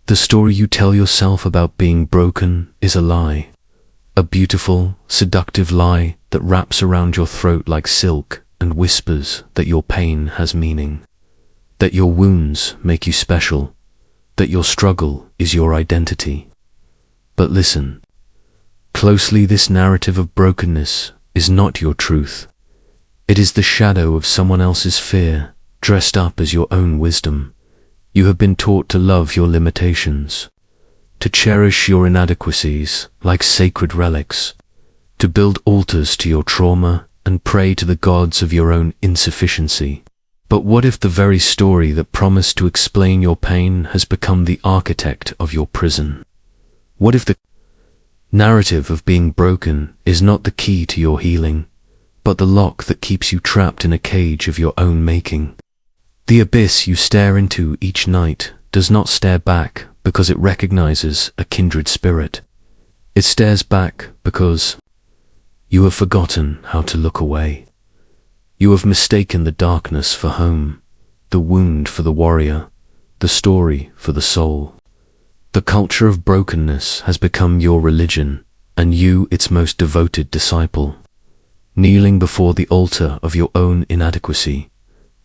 The story you tell yourself about being broken is a lie. A beautiful, seductive lie that wraps around your throat like silk and whispers that your pain has meaning, that your wounds make you special, that your struggle is your identity. But listen closely, this narrative of brokenness is not your truth. It is the shadow of someone else's fear, dressed up as your own wisdom. You have been taught to love your limitations, to cherish your inadequacies like sacred relics, to build altars to your trauma and pray to the gods of your own insufficiency. But what if the very story that promised to explain your pain has become the architect of your prison? What if the narrative of being broken is not the key to your healing, but the lock that keeps you trapped in a cage of your own making? The abyss you stare into each night does not stare back because it recognizes a kindred spirit. It stares back because you have forgotten how to look away. You have mistaken the darkness for home, the wound for the warrior, the story for the soul. The culture of brokenness has become your religion, and you its most devoted disciple, kneeling before the altar of your own inadequacy.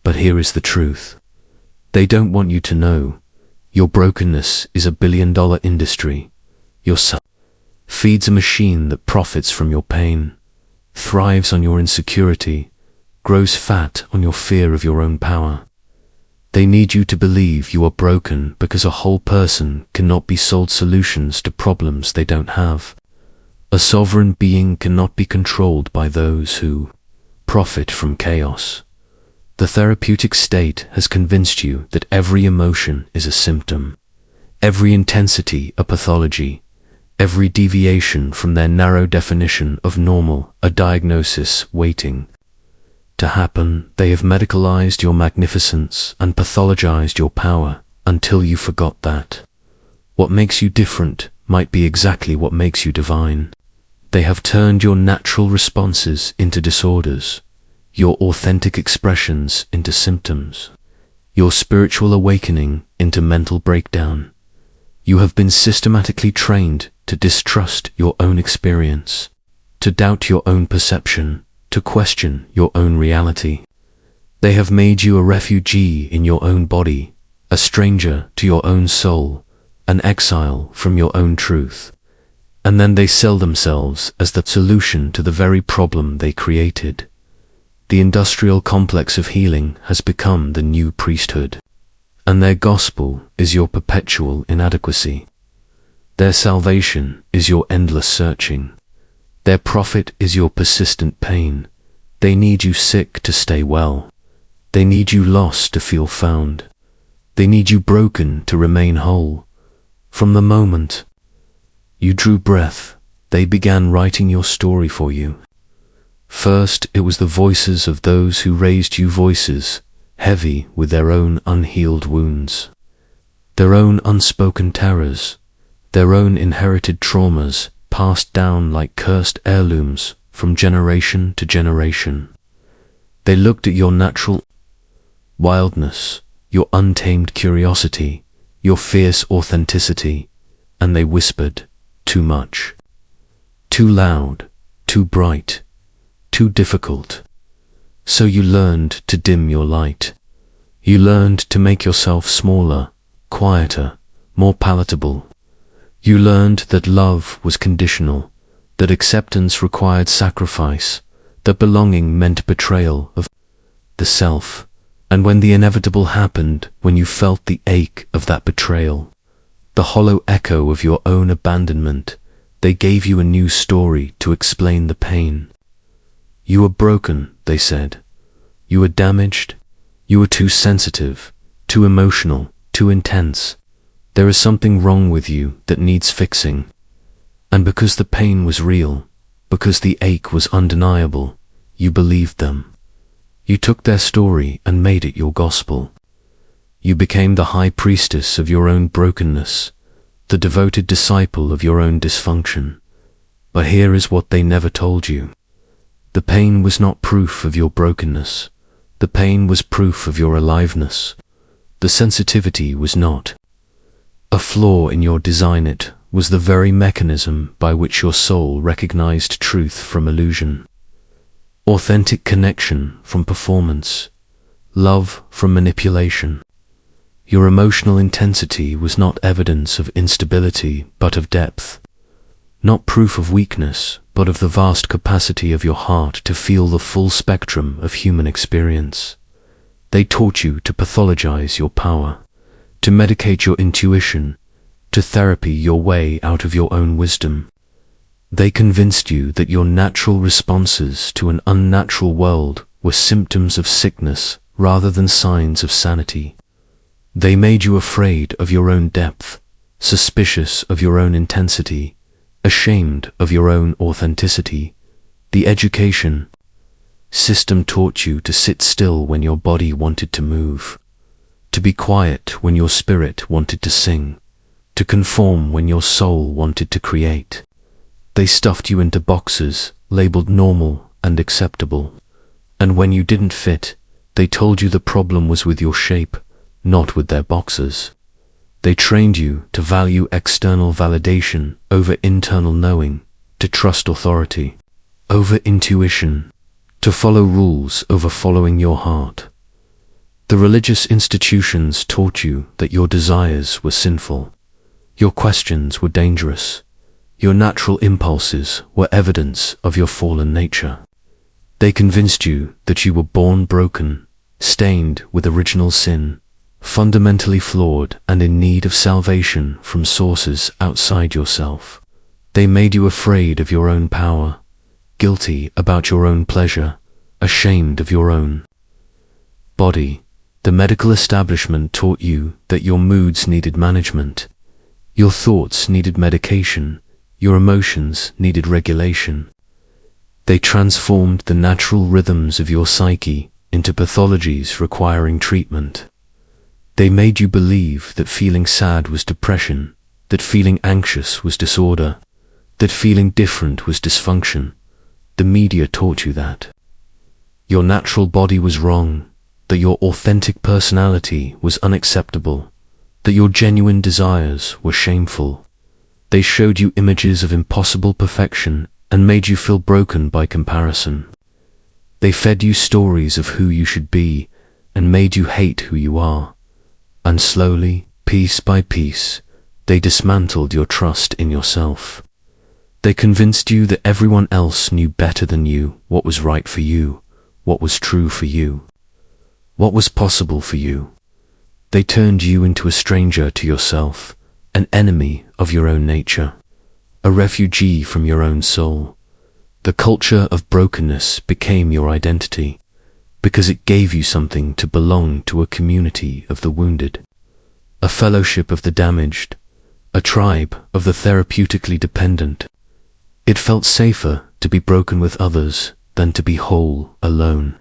But here is the truth. They don't want you to know. Your brokenness is a billion-dollar industry. Your son feeds a machine that profits from your pain, thrives on your insecurity, grows fat on your fear of your own power. They need you to believe you are broken because a whole person cannot be sold solutions to problems they don't have. A sovereign being cannot be controlled by those who profit from chaos. The therapeutic state has convinced you that every emotion is a symptom, every intensity a pathology, every deviation from their narrow definition of normal a diagnosis waiting to happen. They have medicalized your magnificence and pathologized your power until you forgot that what makes you different might be exactly what makes you divine. They have turned your natural responses into disorders, your authentic expressions into symptoms, your spiritual awakening into mental breakdown. You have been systematically trained to distrust your own experience, to doubt your own perception, to question your own reality. They have made you a refugee in your own body, a stranger to your own soul, an exile from your own truth. And then they sell themselves as the solution to the very problem they created. The industrial complex of healing has become the new priesthood, and their gospel is your perpetual inadequacy. Their salvation is your endless searching. Their profit is your persistent pain. They need you sick to stay well. They need you lost to feel found. They need you broken to remain whole. From the moment you drew breath, they began writing your story for you. First, it was the voices of those who raised you, voices heavy with their own unhealed wounds, their own unspoken terrors, their own inherited traumas passed down like cursed heirlooms from generation to generation. They looked at your natural wildness, your untamed curiosity, your fierce authenticity, and they whispered, too much, too loud, too bright, too difficult. So you learned to dim your light. You learned to make yourself smaller, quieter, more palatable. You learned that love was conditional, that acceptance required sacrifice, that belonging meant betrayal of the self. And when the inevitable happened, when you felt the ache of that betrayal, the hollow echo of your own abandonment, they gave you a new story to explain the pain. You were broken, they said. You were damaged. You were too sensitive, too emotional, too intense. There is something wrong with you that needs fixing. And because the pain was real, because the ache was undeniable, you believed them. You took their story and made it your gospel. You became the high priestess of your own brokenness, the devoted disciple of your own dysfunction. But here is what they never told you. The pain was not proof of your brokenness. The pain was proof of your aliveness. The sensitivity was not A flaw in your design. It was the very mechanism by which your soul recognized truth from illusion, authentic connection from performance, love from manipulation. Your emotional intensity was not evidence of instability, but of depth, not proof of weakness, but of the vast capacity of your heart to feel the full spectrum of human experience. They taught you to pathologize your power, to medicate your intuition, to therapy your way out of your own wisdom. They convinced you that your natural responses to an unnatural world were symptoms of sickness rather than signs of sanity. They made you afraid of your own depth, suspicious of your own intensity, ashamed of your own authenticity. The education system taught you to sit still when your body wanted to move, to be quiet when your spirit wanted to sing, to conform when your soul wanted to create. They stuffed you into boxes labeled normal and acceptable, and when you didn't fit, they told you the problem was with your shape, not with their boxes. They trained you to value external validation over internal knowing, to trust authority over intuition, to follow rules over following your heart. The religious institutions taught you that your desires were sinful, your questions were dangerous, your natural impulses were evidence of your fallen nature. They convinced you that you were born broken, stained with original sin, fundamentally flawed and in need of salvation from sources outside yourself. They made you afraid of your own power, guilty about your own pleasure, ashamed of your own body. The medical establishment taught you that your moods needed management, your thoughts needed medication, your emotions needed regulation. They transformed the natural rhythms of your psyche into pathologies requiring treatment. They made you believe that feeling sad was depression, that feeling anxious was disorder, that feeling different was dysfunction. The media taught you that your natural body was wrong, that your authentic personality was unacceptable, that your genuine desires were shameful. They showed you images of impossible perfection and made you feel broken by comparison. They fed you stories of who you should be and made you hate who you are. And slowly, piece by piece, they dismantled your trust in yourself. They convinced you that everyone else knew better than you what was right for you, what was true for you, what was possible for you. They turned you into a stranger to yourself, an enemy of your own nature, a refugee from your own soul. The culture of brokenness became your identity, because it gave you something to belong to, a community of the wounded, a fellowship of the damaged, a tribe of the therapeutically dependent. It felt safer to be broken with others than to be whole alone.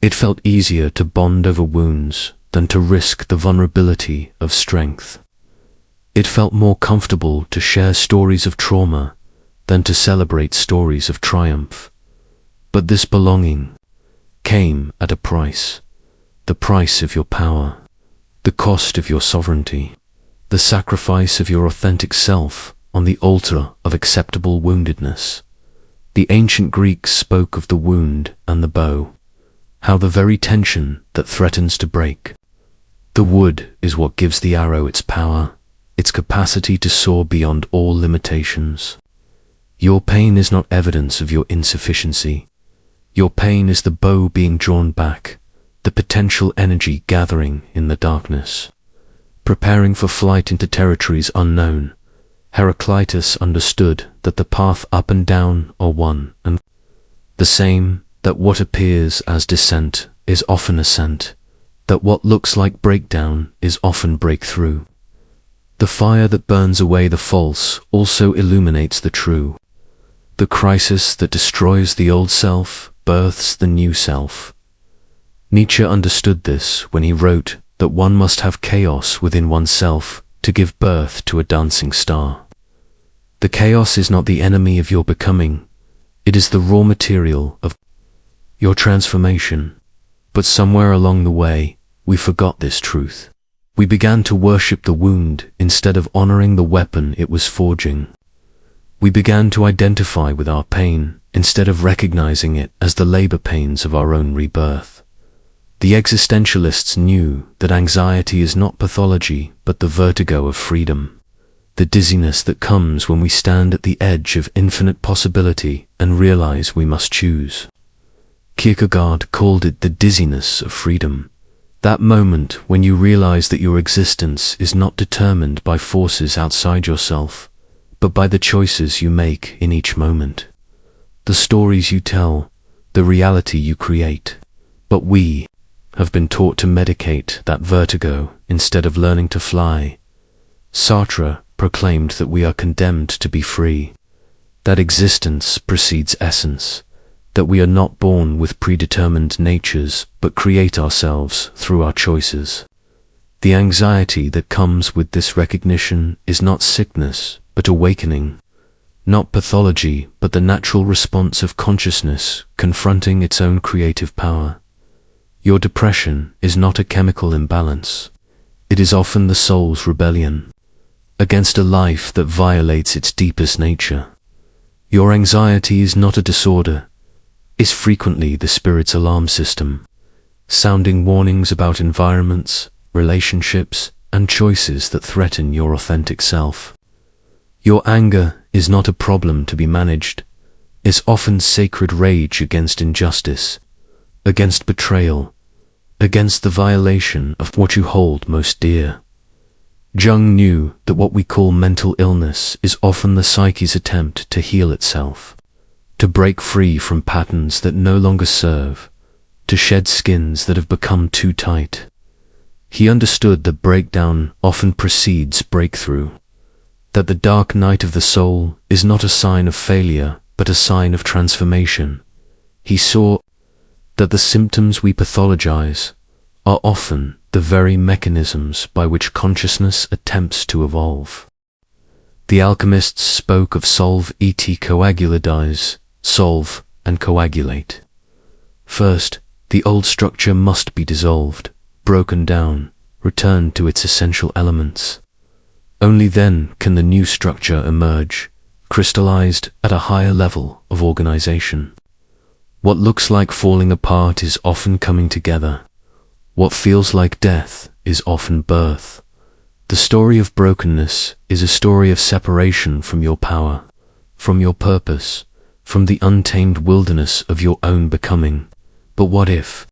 It felt easier to bond over wounds than to risk the vulnerability of strength. It felt more comfortable to share stories of trauma than to celebrate stories of triumph. But this belonging came at a price, the price of your power, the cost of your sovereignty, the sacrifice of your authentic self on the altar of acceptable woundedness. The ancient Greeks spoke of the wound and the bow, how the very tension that threatens to break. The wood is what gives the arrow its power, its capacity to soar beyond all limitations. Your pain is not evidence of your insufficiency. Your pain is the bow being drawn back, the potential energy gathering in the darkness, preparing for flight into territories unknown. Heraclitus understood that the path up and down are one and the same, that what appears as descent is often ascent, that what looks like breakdown is often breakthrough. The fire that burns away the false also illuminates the true. The crisis that destroys the old self births the new self. Nietzsche understood this when he wrote that one must have chaos within oneself to give birth to a dancing star. The chaos is not the enemy of your becoming, it is the raw material of your transformation. But somewhere along the way, we forgot this truth. We began to worship the wound instead of honoring the weapon it was forging. We began to identify with our pain instead of recognizing it as the labor pains of our own rebirth. The existentialists knew that anxiety is not pathology, but the vertigo of freedom, the dizziness that comes when we stand at the edge of infinite possibility and realize we must choose. Kierkegaard called it the dizziness of freedom, that moment when you realize that your existence is not determined by forces outside yourself, but by the choices you make in each moment, the stories you tell, the reality you create. But we have been taught to medicate that vertigo instead of learning to fly. Sartre proclaimed that we are condemned to be free, that existence precedes essence, that we are not born with predetermined natures but create ourselves through our choices. The anxiety that comes with this recognition is not sickness but awakening, not pathology but the natural response of consciousness confronting its own creative power. Your depression is not a chemical imbalance. It is often the soul's rebellion against a life that violates its deepest nature. Your anxiety is not a disorder. It's frequently the spirit's alarm system, sounding warnings about environments, relationships, and choices that threaten your authentic self. Your anger is not a problem to be managed. It's often sacred rage against injustice, against betrayal, against the violation of what you hold most dear. Jung knew that what we call mental illness is often the psyche's attempt to heal itself, to break free from patterns that no longer serve, to shed skins that have become too tight. He understood that breakdown often precedes breakthrough, that the dark night of the soul is not a sign of failure, but a sign of transformation. He saw that the symptoms we pathologize are often the very mechanisms by which consciousness attempts to evolve. The alchemists spoke of solve et coaguladize, solve and coagulate. First, the old structure must be dissolved, broken down, returned to its essential elements. Only then can the new structure emerge, crystallized at a higher level of organization. What looks like falling apart is often coming together. What feels like death is often birth. The story of brokenness is a story of separation from your power, from your purpose, from the untamed wilderness of your own becoming. But what if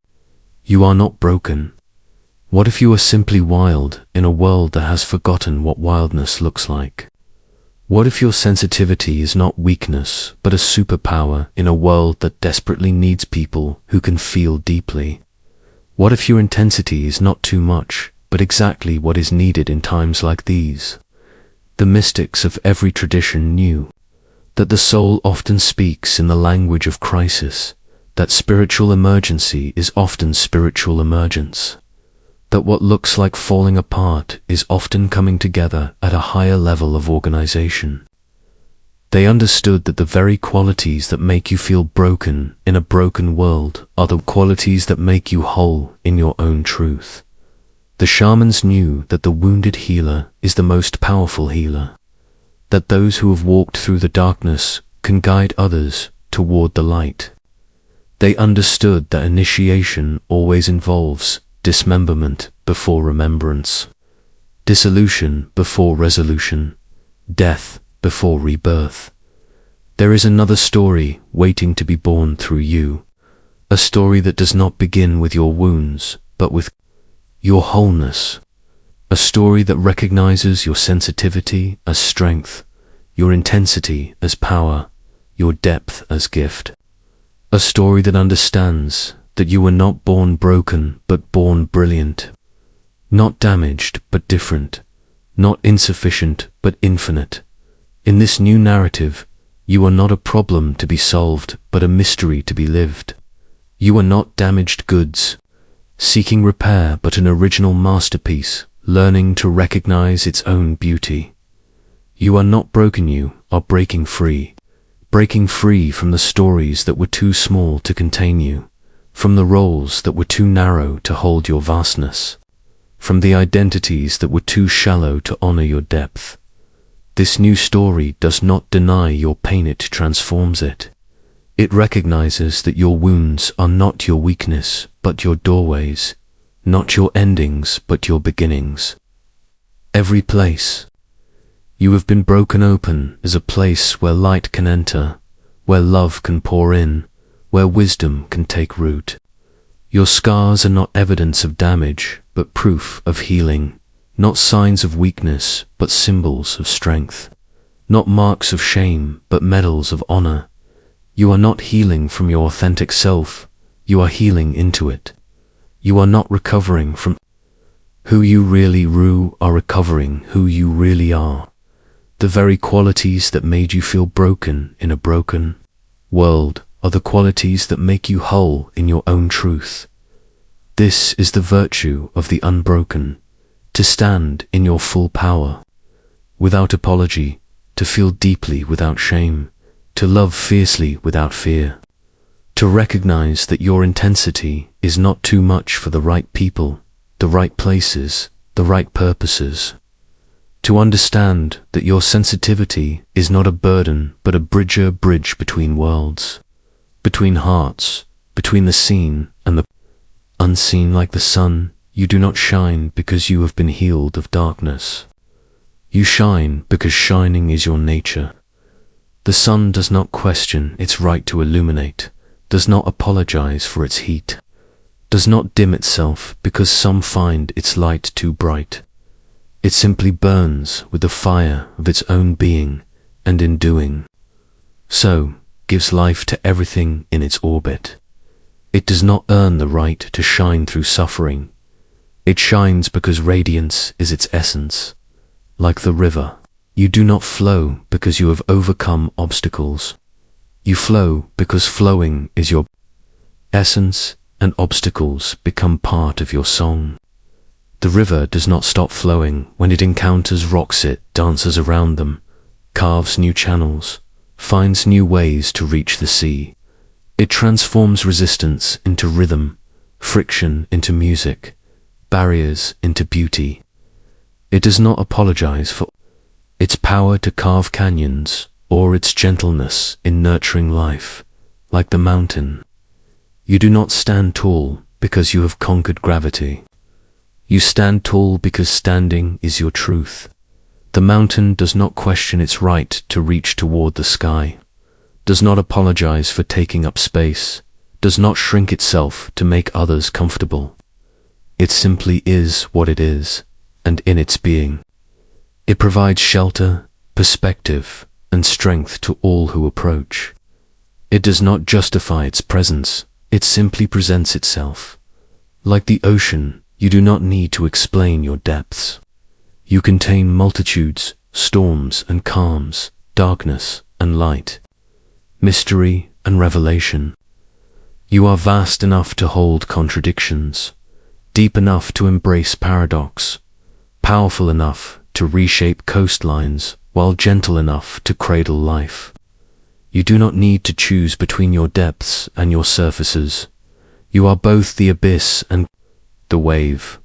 you are not broken? What if you are simply wild in a world that has forgotten what wildness looks like? What if your sensitivity is not weakness, but a superpower in a world that desperately needs people who can feel deeply? What if your intensity is not too much, but exactly what is needed in times like these? The mystics of every tradition knew that the soul often speaks in the language of crisis, that spiritual emergency is often spiritual emergence, that what looks like falling apart is often coming together at a higher level of organization. They understood that the very qualities that make you feel broken in a broken world are the qualities that make you whole in your own truth. The shamans knew that the wounded healer is the most powerful healer, that those who have walked through the darkness can guide others toward the light. They understood that initiation always involves dismemberment before remembrance, dissolution before resolution, death before rebirth. There is another story waiting to be born through you, a story that does not begin with your wounds, but with your wholeness, a story that recognizes your sensitivity as strength, your intensity as power, your depth as gift, a story that understands that you were not born broken, but born brilliant, not damaged, but different, not insufficient, but infinite. In this new narrative, you are not a problem to be solved, but a mystery to be lived. You are not damaged goods, seeking repair, but an original masterpiece, learning to recognize its own beauty. You are not broken, you are breaking free from the stories that were too small to contain you, from the roles that were too narrow to hold your vastness, from the identities that were too shallow to honor your depth. This new story does not deny your pain, it transforms it. It recognizes that your wounds are not your weakness, but your doorways, not your endings, but your beginnings. Every place you have been broken open is a place where light can enter, where love can pour in, where wisdom can take root. Your scars are not evidence of damage, but proof of healing, not signs of weakness, but symbols of strength, not marks of shame, but medals of honor. You are not healing from your authentic self, you are healing into it. You are not recovering from who you really are recovering who you really are. The very qualities that made you feel broken in a broken world are the qualities that make you whole in your own truth. This is the virtue of the unbroken, to stand in your full power, without apology, to feel deeply without shame, to love fiercely without fear, to recognize that your intensity is not too much for the right people, the right places, the right purposes, to understand that your sensitivity is not a burden but a bridge between worlds, between hearts, between the seen and the unseen. Like the sun, you do not shine because you have been healed of darkness. You shine because shining is your nature. The sun does not question its right to illuminate, does not apologize for its heat, does not dim itself because some find its light too bright. It simply burns with the fire of its own being, and in doing so gives life to everything in its orbit. It does not earn the right to shine through suffering. It shines because radiance is its essence. Like the river, you do not flow because you have overcome obstacles. You flow because flowing is your essence, and obstacles become part of your song. The river does not stop flowing when it encounters rocks. It dances around them, carves new channels, finds new ways to reach the sea. It transforms resistance into rhythm, friction into music, barriers into beauty. It does not apologize for its power to carve canyons or its gentleness in nurturing life. Like the mountain, you do not stand tall because you have conquered gravity. You stand tall because standing is your truth. The mountain does not question its right to reach toward the sky, does not apologize for taking up space, does not shrink itself to make others comfortable. It simply is what it is, and in its being, it provides shelter, perspective, and strength to all who approach. It does not justify its presence, it simply presents itself. Like the ocean, you do not need to explain your depths. You contain multitudes, storms and calms, darkness and light, mystery and revelation. You are vast enough to hold contradictions, deep enough to embrace paradox, powerful enough to reshape coastlines, while gentle enough to cradle life. You do not need to choose between your depths and your surfaces. You are both the abyss and the wave.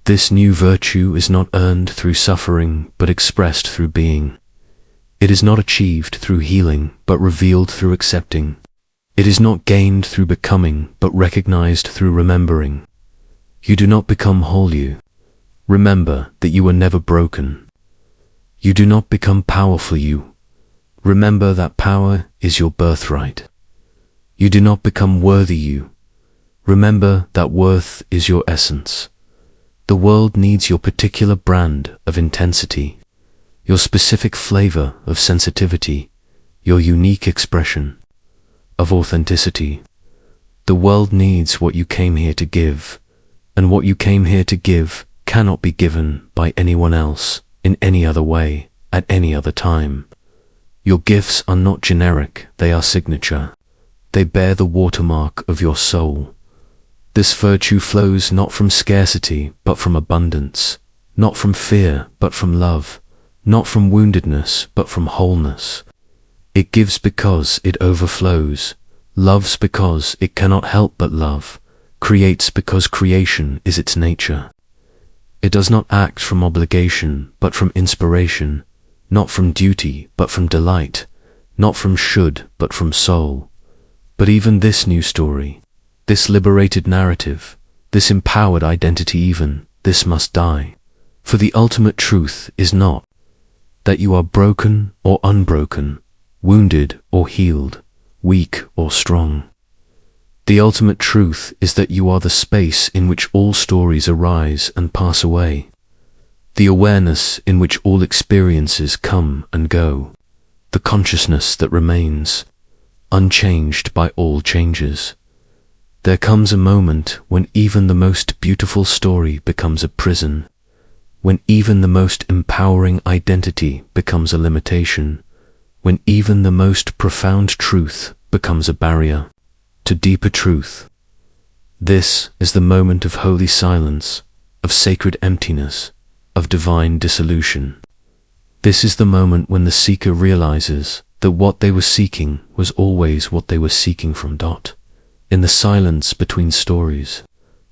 This new virtue is not earned through suffering, but expressed through being. It is not achieved through healing, but revealed through accepting. It is not gained through becoming, but recognized through remembering. You do not become whole. You remember that you were never broken. You do not become powerful. You remember that power is your birthright. You do not become worthy. You remember that worth is your essence. The world needs your particular brand of intensity, your specific flavor of sensitivity, your unique expression of authenticity. The world needs what you came here to give, and what you came here to give cannot be given by anyone else in any other way, at any other time. Your gifts are not generic, they are signature. They bear the watermark of your soul. This virtue flows not from scarcity, but from abundance, not from fear, but from love, not from woundedness, but from wholeness. It gives because it overflows, loves because it cannot help but love, creates because creation is its nature. It does not act from obligation, but from inspiration, not from duty, but from delight, not from should, but from soul. But even this new story, this liberated narrative, this empowered identity even, this must die. For the ultimate truth is not that you are broken or unbroken, wounded or healed, weak or strong. The ultimate truth is that you are the space in which all stories arise and pass away, the awareness in which all experiences come and go, the consciousness that remains, unchanged by all changes. There comes a moment when even the most beautiful story becomes a prison, when even the most empowering identity becomes a limitation, when even the most profound truth becomes a barrier to deeper truth. This is the moment of holy silence, of sacred emptiness, of divine dissolution. This is the moment when the seeker realizes that what they were seeking was always what they were seeking from dot. In the silence between stories,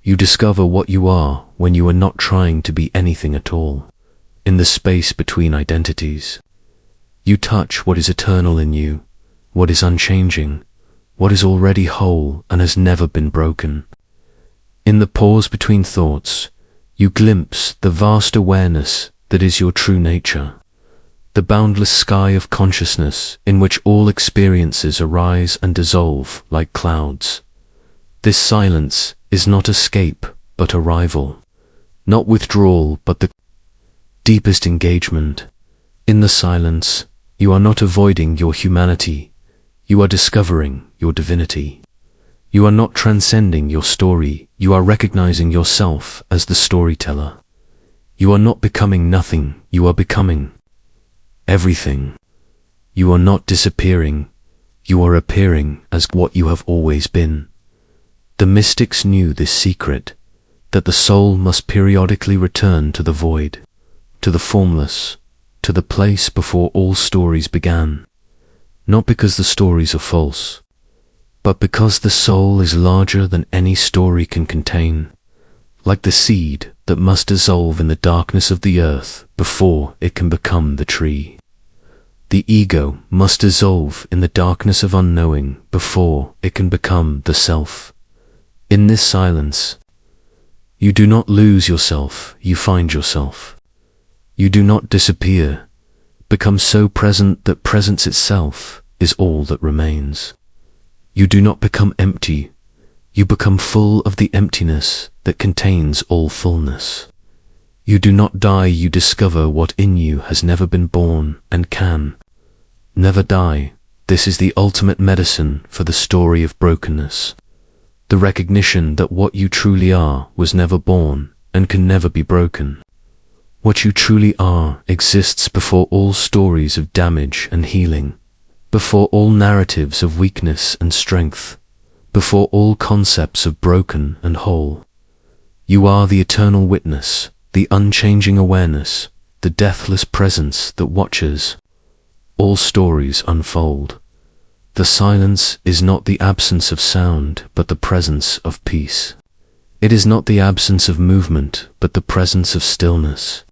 you discover what you are when you are not trying to be anything at all. In the space between identities, you touch what is eternal in you, what is unchanging, what is already whole and has never been broken. In the pause between thoughts, you glimpse the vast awareness that is your true nature, the boundless sky of consciousness in which all experiences arise and dissolve like clouds. This silence is not escape but arrival, not withdrawal but the deepest engagement. In the silence, you are not avoiding your humanity, you are discovering your divinity. You are not transcending your story, you are recognizing yourself as the storyteller. You are not becoming nothing, you are becoming everything. You are not disappearing, you are appearing as what you have always been. The mystics knew this secret, that the soul must periodically return to the void, to the formless, to the place before all stories began. Not because the stories are false, but because the soul is larger than any story can contain, like the seed that must dissolve in the darkness of the earth before it can become the tree. The ego must dissolve in the darkness of unknowing before it can become the self. In this silence, you do not lose yourself, you find yourself. You do not disappear, become so present that presence itself is all that remains. You do not become empty, you become full of the emptiness that contains all fullness. You do not die, you discover what in you has never been born and can never die. This is the ultimate medicine for the story of brokenness. The recognition that what you truly are was never born and can never be broken. What you truly are exists before all stories of damage and healing, before all narratives of weakness and strength, before all concepts of broken and whole. You are the eternal witness, the unchanging awareness, the deathless presence that watches all stories unfold. The silence is not the absence of sound, but the presence of peace. It is not the absence of movement, but the presence of stillness.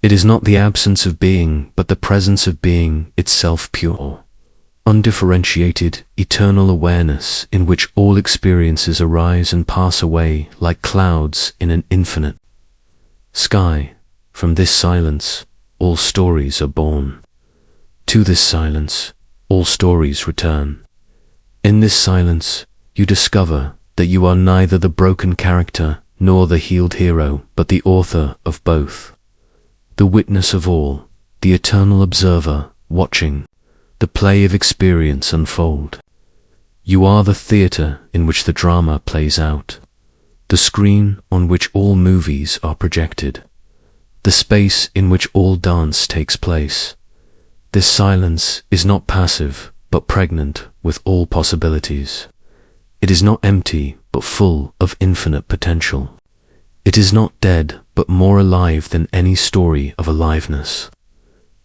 It is not the absence of being, but the presence of being itself pure, undifferentiated, eternal awareness in which all experiences arise and pass away like clouds in an infinite sky. From this silence, all stories are born. To this silence, all stories return. In this silence, you discover that you are neither the broken character nor the healed hero, but the author of both. The witness of all, the eternal observer, watching the play of experience unfold. You are the theater in which the drama plays out, the screen on which all movies are projected, the space in which all dance takes place. This silence is not passive, but pregnant with all possibilities. It is not empty, but full of infinite potential. It is not dead, but more alive than any story of aliveness.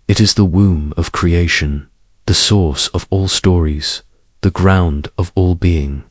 It is the womb of creation, the source of all stories, the ground of all being.